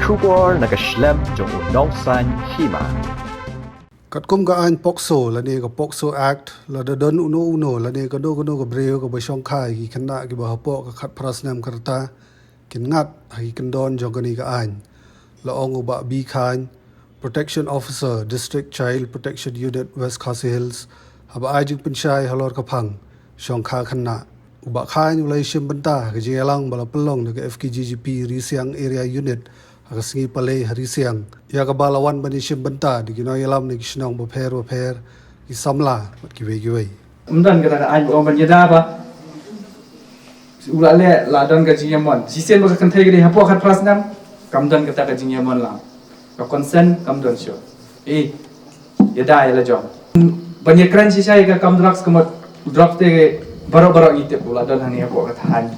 Shubor nakaslem jong unongsan hima. Katkum ga an pokso la ne ga pokso act la da don uno la ne ga do ga breo ga bashong khai ki khana ki ba hapo ka khat prasnam karta kin ngat hi kin don jong ga ni ga an la ong ba bi khan protection officer district child protection unit west khasi hills haba ajing pinchai halor ka phang shong kha khana uba khan ulai shim banta ga jelang bala pelong ga fkggp risiang area unit aga singi pale hari siang ya ka balawan bani shim banta di gino yalam ni kisnong bo pher ki samla ki wei umdan kata ai bo ban yada ba ulale la don ga jiyamon sisen ba kan thai ga hapo khat prasnam kamdan kata ga jiyamon la ka consent kamdan sho yada yala jom ban yakran si sai ga kam drugs kamot drop te baro ite ula don hani hapo ka than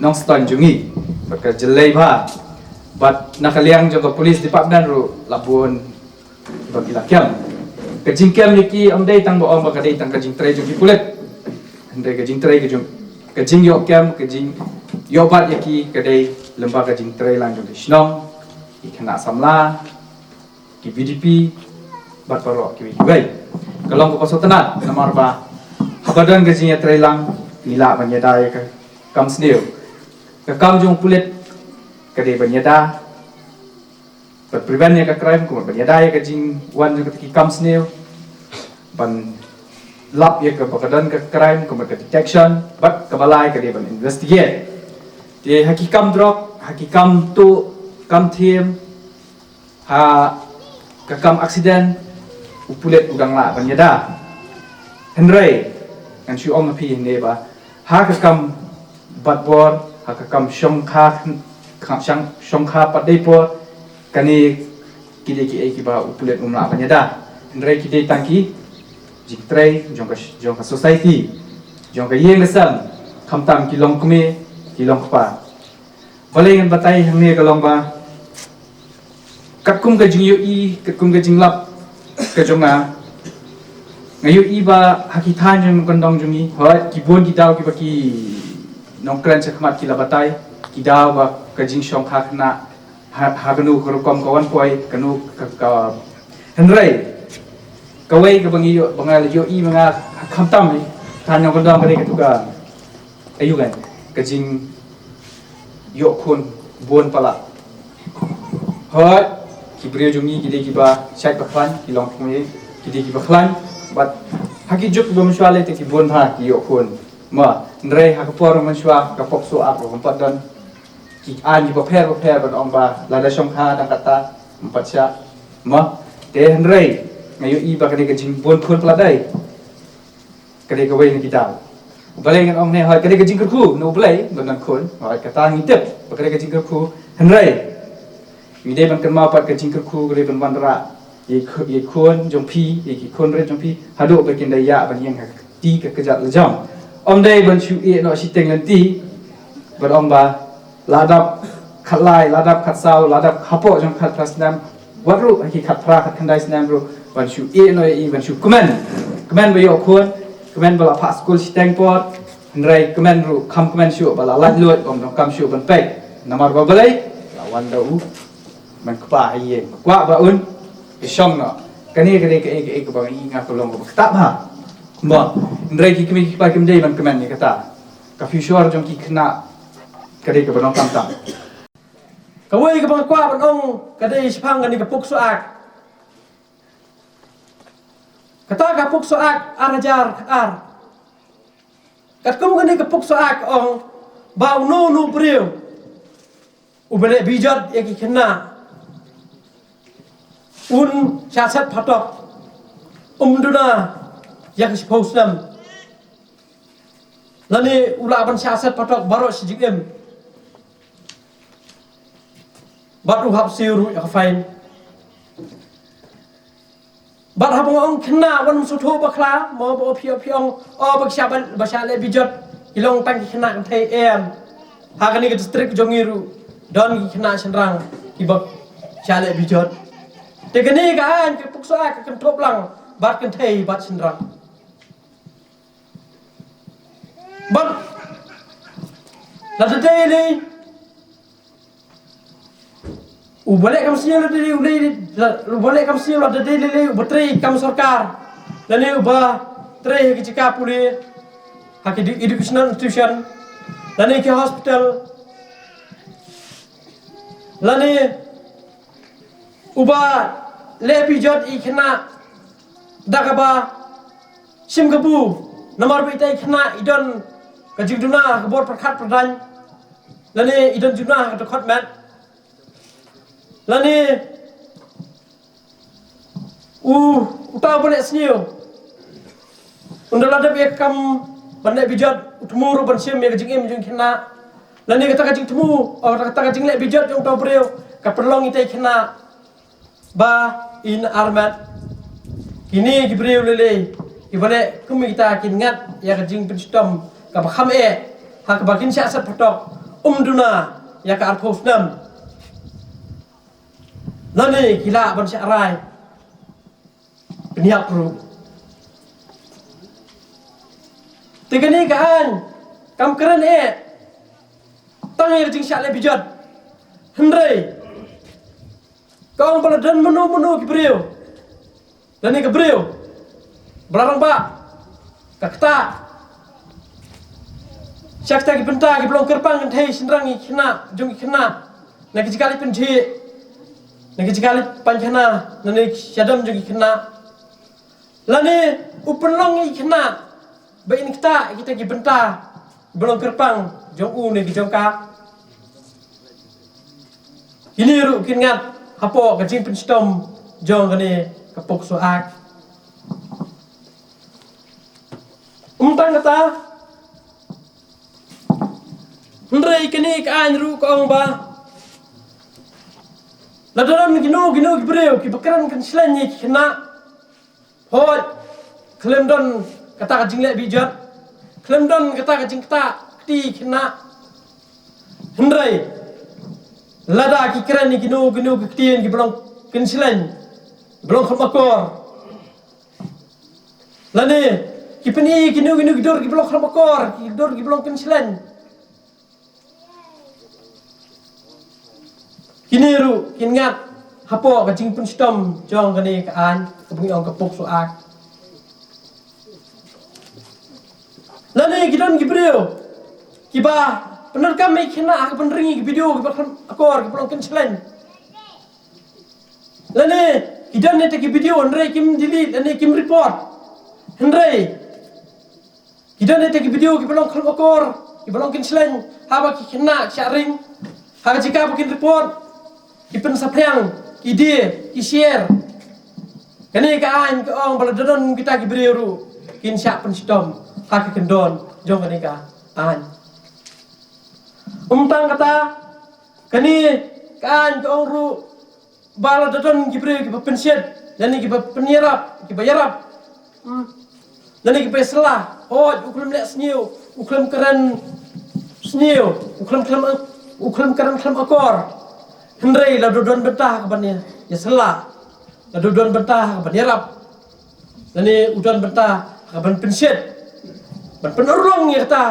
nong ston jungi ka jelai ba but nakaliang juga police department ru labun bagi lakiam kejingkem yuki amdai tang bo om bakadai tang kejing trai juki kulit andai kejing trai kejung kejing yo kem kejing yo bat yuki kadai lembaga kejing trai lang juki snong ikena samla ki BDP bat paro ki bai kalong ko pasotanat namar ba habadan kejing trai lang nila banyadai ka kam sneu ka kam jung kulit kadai banyada but prevent ya ka crime ko banyada ya ka jing wan ju ki kam sneo ban lap ya ka bakadan ka crime ko ka detection but kabalai ka ban investigate de hakikam drop hakikam tu kam team ha ka kam accident upulet udang la banyada henry kan shu om pi ne ba ha ka kam batbor ha ka kam shom kha shong kha padai po kani kide ki ba upulet umla banyada ndrai kide tangki jiktrai jong ka society jong ka yeng lesam khamtam ki long kme ki long pa balai ngan batai hangne ka long ba katkum ka jing katkum ka jing lap ka jonga ngayu i ba haki than jong kondong jungi hoi ki bon ki daw ki ba ki nongkran chakmat ki labatai ki daw ba kajing shong khakna haganu korukom kawan poi kanu ka henrai kawai ka bangi bangal yo i mga khamtam thanyo gondam kare ka tuka ayugan kajing yo khun bon pala hot ki brio jungi gide ki ba shai baklan ki long kme gide ki baklan but haki juk bom shwale te ki bon ha ki yo khun ma ndrai hakapor man shwa ka pokso ap ro padan ki an ki paper ban ong ba la da shong kha dang kata empat sya ma te henrei ngayu i ba kade ka jing bon khun pla dai kade ka wei ni kita balai ngan ong ne ha kade ka jing ku no balai ban khun ha kata ngitep ba kade ka jing ku henrei mi dei ban kan ma pat ka jing ku kade ban bandra ye khun jong pi ye ki khun re jong pi hado ba kin dai ya ban yang ti ka kajat la jam om dei ban chu e no si teng lan ti ban ong ba ladap khalai ladap khatsau ladap hapo jong khat prasnam waru ki khatra khat khandai snam ru ban shu e no e ban shu comment ba yo khon comment bala pa school siteng pot nrai comment ru kham comment shu bala lat lot om no kam shu ban pek namar ba balai lawan da u man kpa ye kwa ba un ke shong no kani ke ba i nga ko long ba ta ba ma nrai ki kemi ki pa kem dei ban comment ni kata ka future jong ki khna kadai ka banong tam kawai ka bang kwa banong kadai sipang ni ka pukso ak kata ka pukso ak arajar ar katkum ni ka pukso ak ong bau no brio ubele bijat yaki kena un syasat patok umduna yak siposnam lani ulaban syasat patok barok sijigem baru hap siru ya fain bar habong ong kena wan musuto bakla mo bo piong o bak syaban basale bijot ilong tang kena thai em hagani ke district jongiru don kena senrang ibak sale bijot tegani ka an ke pukso ak kan toplang bat kan thai bat senrang bat la day Ubalik kam sini lade ulai ubalik kam sini lade lele betri kam sarkar lane uba tre ki cika puli haki educational institution lane ki hospital lane uba le pijot ikna dakaba simgabu nomor bita ikna idon kajiduna kebor perkat perdan lane idon juna dekot mat lani utau boleh senyum undang ada bekam bandai bijat utmur bansim ya kajing jeng kena lani kata kajing temu kata kajing lek bijat jeng utau beriu kaperlong itai kena ba in armat kini gibriu lele ibale kumi kita kingat ya kajing penstom kabakham hak bakin siasat potok duna ya ka arpos nam lani gila ban syarai peniak ru tegani kan kam keren tang yang jing syak le bijat hendrai kau peladan menu kibriu lani kibriu belarang pak kakta syakta ki benta ki belong kerpang thei sinrangi kena jong kena nak jikali penji nagi sekali panjana nani syadam juga kena lani upenlong kena bain kita benta belum kerpang jong nagi jongka ini ru kingat hapo kajing penstom jong kani kapok soak tang kata ndrei kini kan ru kong ba ladaran gino gibreu ki bakaran kan silanya kena hoi klaim don kata kajing lek bijat klaim don kata kajing kata kti kena hendrai lada ki keren ni gino kitien ki belong kan silan belong khamakor lani ki peni gino gidor ki belong khamakor ki dor ki belong kan silan kini ru kingat hapo kajing pun stom jong kani kaan kebungi ong kepok soak lani gidon gibreu kiba bener kami kena aku peneringi video kiba akor kiba ken selain lani gidon ne teki video ndrei kim delete lani kim report ndrei gidon ne teki video kiba long akor kiba ken selain haba ki kena sharing haba jika bikin report ipen sapriang ide ki share kani kaan ke ong baladon kita ki beru kin syak pen stom hak kendon jong kani ka an tang kata kani kaan ke ong ru baladon ki beru ki pensiet dan ki penyerap ki bayarap dan ki peselah uklem lek sniu uklem keren sniu uklem keren akor hendrai la dodon betah kabannya ya selah la dodon betah kaban yarap lani udon betah kaban pensiet ban penorong ya kata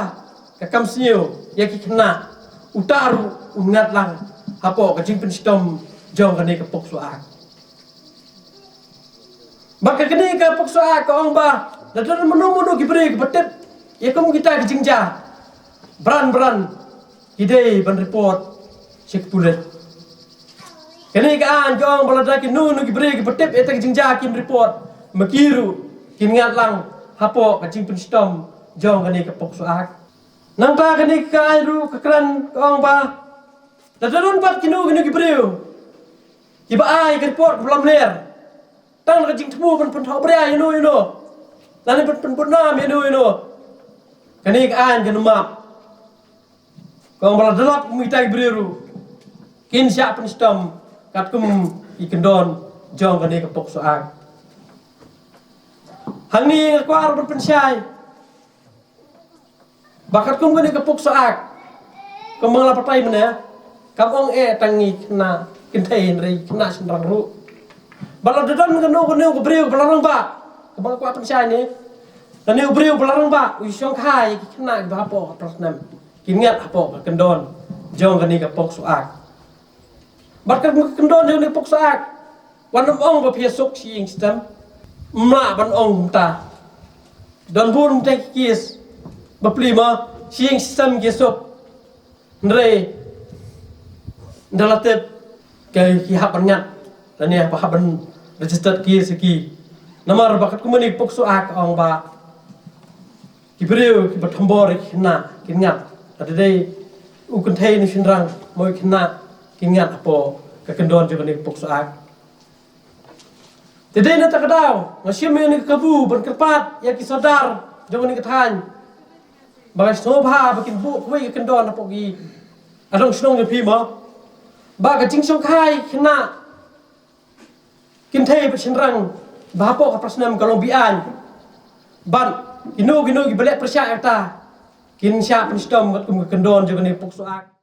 kakam sniu ya ki kena utaru ungat lang hapo kajing penstom jong kani kepok soak baka kani kepok soak ka ong ba la dodon menu ki beri betet ya kamu kita dijingja beran ide ban report cek pulet kini kaan jong balada ki nu ki beri ki betep eta ki jingja kim report makiru kim ngat lang hapo kajing penstom jong kani kepok soak nang ta kani kaan ru kakran kong ba dadon pat kinu ki beri ki ba ai ki report belum ler tang kajing temu pen thau beri you know lani pen nam you know kani kaan kanu map kong balada lap mita ki beri ru kin syak penstom katkum ikendon jong kani kepok soak hang ni kuar berpensyai bakat kum kani kepok soak kemang lapatai mana kamong tangi kena kintai nri kena senrang ru baladon kanu kebreu belarang ba kemang kuar pensyai ni kani kebreu belarang ba usyong kai kena bapo terus nam kingat apo kendon jong kani kepok soak Bahkan kendon yang ni pokso ak. Wan ong ba piasok siing sistem. Mla ban ong ta. Dan bun tek kis. Ba plima siing sistem kisok. Ndre ndalatep ke ki hapan nyat. Dan ni apa hapan register ki seki. Namar bakat kumani pokso ak ong ba. Ki breu ki bathambor ki na ki nyat. Ada dei ukun thai ni sinrang moi ki na ki nyat apo ka kendon jo ni pokso ak. Jadi na takadaw, ngasim ni kabu ban kerpat ya ki sadar jo ni kathan. Bagai sobha bakin bu kuai ka kendon apo gi. Adong snong ni pi mo. Ba ka jing song khai kena kin thai ba sinrang ba po ka prasnam kalong bian. Ban gino gi balek persya ta kin sya penstom kum kendon jo ni pokso ak.